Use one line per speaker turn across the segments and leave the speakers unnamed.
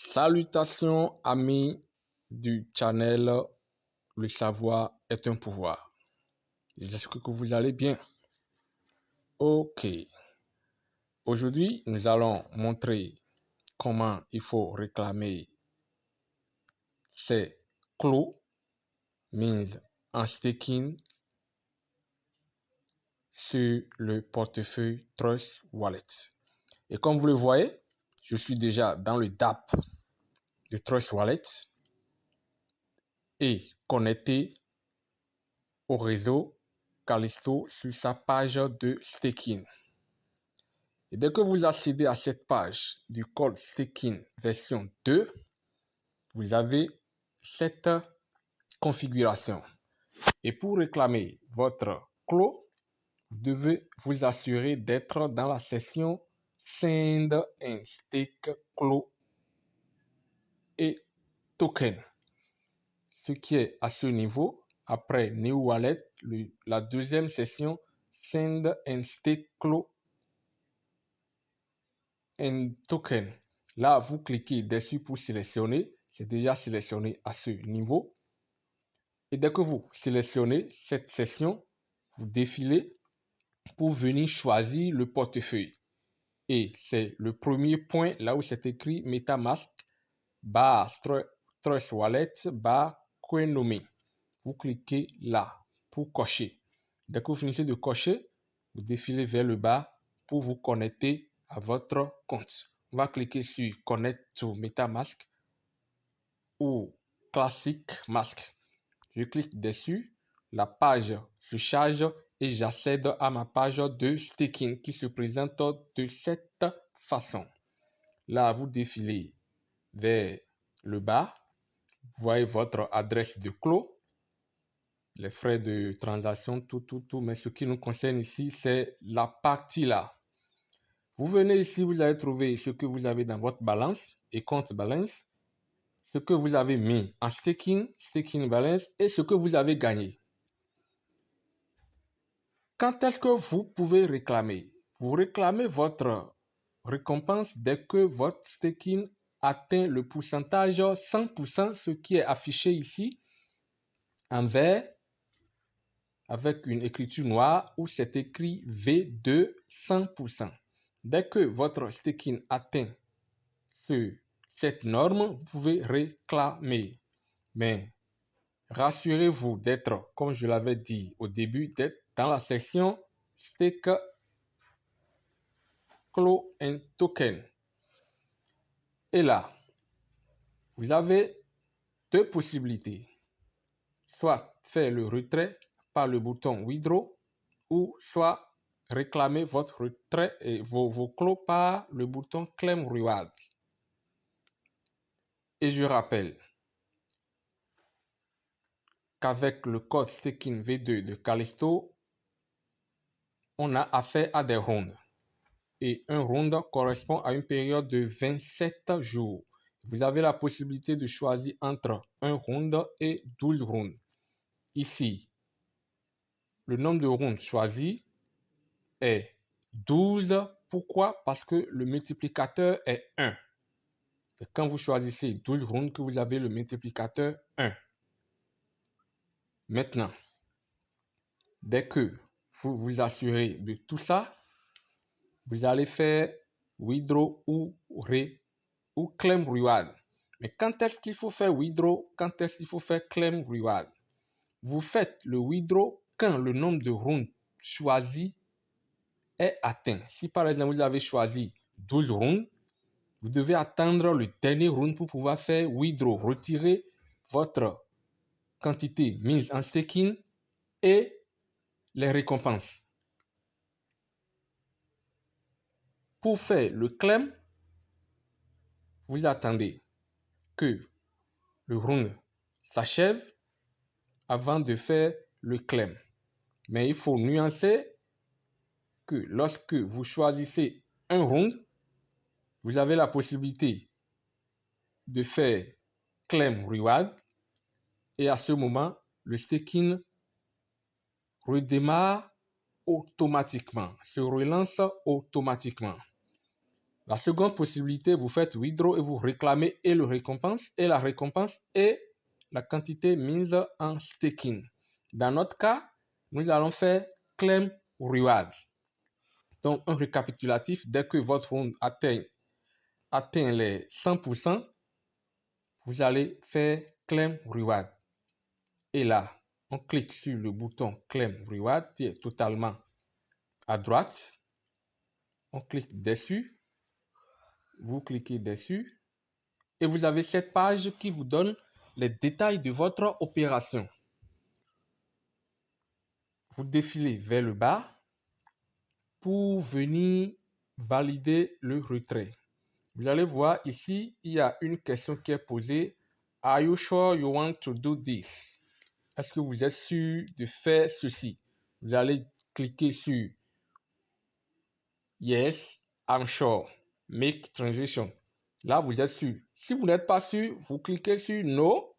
Salutations amis du channel Le savoir est un pouvoir. J'espère que vous allez bien. Ok. Aujourd'hui, nous allons montrer comment il faut réclamer ces clos mis en staking sur le portefeuille Trust Wallet. Et comme vous le voyez, je suis déjà dans le DApp de Trust Wallet et connecté au réseau Callisto sur sa page de staking. Et dès que vous accédez à cette page du code staking version 2, vous avez cette configuration. Et pour réclamer votre clos, vous devez vous assurer d'être dans la section Send and Stake Clos et Token. Ce qui est à ce niveau, après New Wallet, la deuxième section Send and Stake Clos and Token. Là, vous cliquez dessus pour sélectionner. C'est déjà sélectionné à ce niveau. Et dès que vous sélectionnez cette section, vous défilez pour venir choisir le portefeuille. Et c'est le premier point là où c'est écrit MetaMask Trust Wallet Coinomi. Vous cliquez là pour cocher. Dès que vous finissez de cocher, vous défilez vers le bas pour vous connecter à votre compte. On va cliquer sur Connect to MetaMask ou Classic Mask. Je clique dessus, la page se charge et j'accède à ma page de staking qui se présente de cette façon. Là, vous défilez vers le bas, vous voyez votre adresse de clos, les frais de transaction, tout. Mais ce qui nous concerne ici, c'est la partie là. Vous venez ici, vous allez trouver ce que vous avez dans votre balance et compte balance, ce que vous avez mis en staking balance et ce que vous avez gagné. Quand est-ce que vous pouvez réclamer? Vous réclamez votre récompense dès que votre staking atteint le pourcentage 100%, ce qui est affiché ici en vert avec une écriture noire où c'est écrit V2 100%. Dès que votre staking atteint cette norme, vous pouvez réclamer. Mais rassurez-vous d'être, comme je l'avais dit au début, d'être dans la section Stake Clos and Token. Et là, vous avez deux possibilités. Soit faire le retrait par le bouton Withdraw ou soit réclamer votre retrait et vos clos par le bouton Claim Reward. Et je rappelle qu'avec le code Staking V2 de Callisto, on a affaire à des rounds. Et un round correspond à une période de 27 jours. Vous avez la possibilité de choisir entre un round et 12 rounds. Ici, le nombre de rounds choisi est 12. Pourquoi? Parce que le multiplicateur est 1. C'est quand vous choisissez 12 rounds que vous avez le multiplicateur 1. Maintenant, dès que vous vous assurez de tout ça, vous allez faire Withdraw ou Claim Reward. Mais quand est-ce qu'il faut faire Withdraw? Quand est-ce qu'il faut faire Claim Reward? Vous faites le Withdraw quand le nombre de rounds choisis est atteint. Si par exemple vous avez choisi 12 rounds, vous devez attendre le dernier round pour pouvoir faire Withdraw, retirer votre quantité mise en staking et les récompenses. Pour faire le claim, vous attendez que le round s'achève avant de faire le claim. Mais il faut nuancer que lorsque vous choisissez un round, vous avez la possibilité de faire claim reward et à ce moment, le staking redémarre automatiquement, se relance automatiquement. La seconde possibilité, vous faites withdraw et vous réclamez et la récompense est la quantité mise en staking. Dans notre cas, nous allons faire claim rewards. Donc, un récapitulatif, dès que votre round atteint les 100%, vous allez faire claim reward. Et là, on clique sur le bouton claim reward qui est totalement à droite. On clique dessus. Vous cliquez dessus et vous avez cette page qui vous donne les détails de votre opération. Vous défilez vers le bas pour venir valider le retrait. Vous allez voir ici, il y a une question qui est posée. Are you sure you want to do this? Est-ce que vous êtes sûr de faire ceci? Vous allez cliquer sur Yes, I'm sure. Make transition. Là, vous êtes sûr. Si vous n'êtes pas sûr, vous cliquez sur No,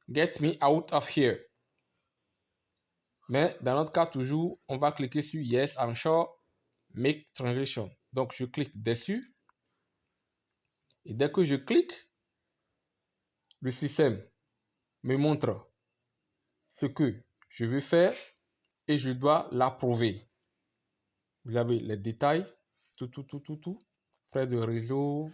get me out of here. Mais dans notre cas, toujours, on va cliquer sur Yes, I'm sure, make transition. Donc, je clique dessus. Et dès que je clique, le système me montre ce que je veux faire et je dois l'approuver. Vous avez les détails, tout, frais de réseau.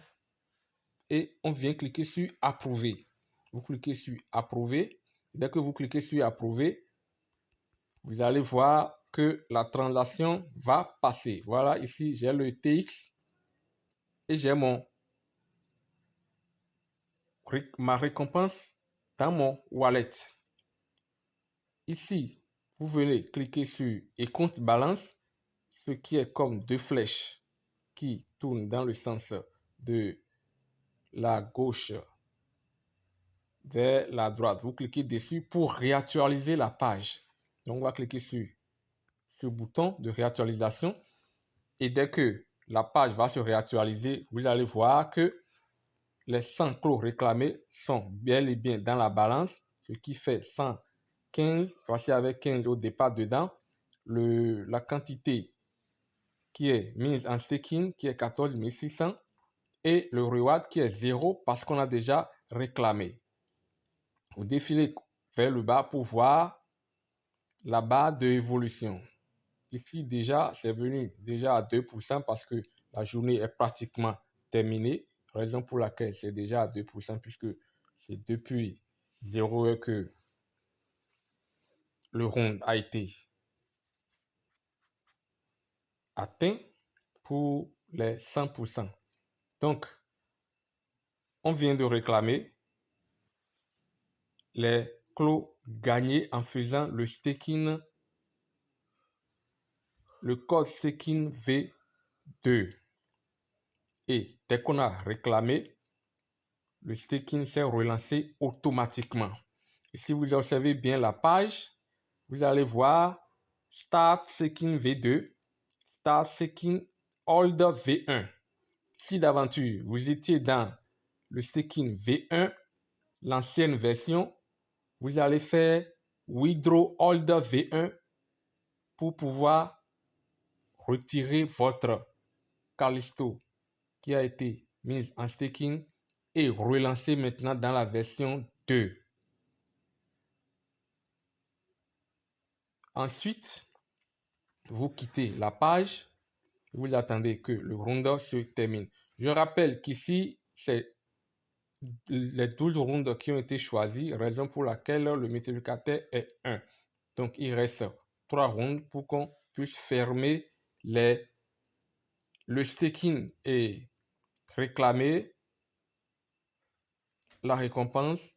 Et on vient cliquer sur approuver. Vous cliquez sur approuver. Dès que vous cliquez sur approuver, vous allez voir que la transaction va passer. Voilà, ici, j'ai le TX et j'ai ma récompense dans mon wallet. Ici, vous venez cliquer sur et compte balance, ce qui est comme deux flèches qui tournent dans le sens de la gauche vers la droite. Vous cliquez dessus pour réactualiser la page. Donc, on va cliquer sur ce bouton de réactualisation. Et dès que la page va se réactualiser, vous allez voir que les 100 clos réclamés sont bel et bien dans la balance, ce qui fait 115. Voici avec 15 au départ dedans. La quantité qui est mise en staking qui est 14 600 et le reward qui est 0 parce qu'on a déjà réclamé. Vous défilez vers le bas pour voir la barre d'évolution. Ici déjà, c'est venu déjà à 2% parce que la journée est pratiquement terminée. Raison pour laquelle c'est déjà à 2% puisque c'est depuis 0 heure que le round a été atteint pour les 100%. Donc, on vient de réclamer les clos gagnés en faisant le staking, le code staking V2. Et dès qu'on a réclamé, le staking s'est relancé automatiquement. Et si vous observez bien la page, vous allez voir Start Staking V2, Start Staking Hold V1. Si d'aventure vous étiez dans le staking V1, l'ancienne version, vous allez faire Withdraw Hold V1 pour pouvoir retirer votre Callisto qui a été mise en staking et relancer maintenant dans la version 2. Ensuite, vous quittez la page, vous attendez que le round se termine. Je rappelle qu'ici, c'est les 12 rounds qui ont été choisis, raison pour laquelle le multiplicateur est 1. Donc, il reste 3 rounds pour qu'on puisse fermer le staking et réclamer la récompense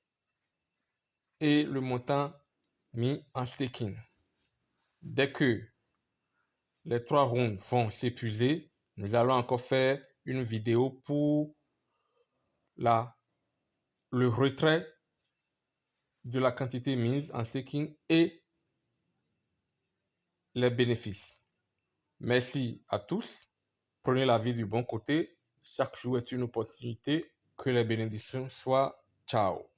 et le montant mis en staking. Dès que les 3 rounds vont s'épuiser, nous allons encore faire une vidéo pour le retrait de la quantité mise en staking et les bénéfices. Merci à tous. Prenez la vie du bon côté. Chaque jour est une opportunité. Que les bénédictions soient. Ciao.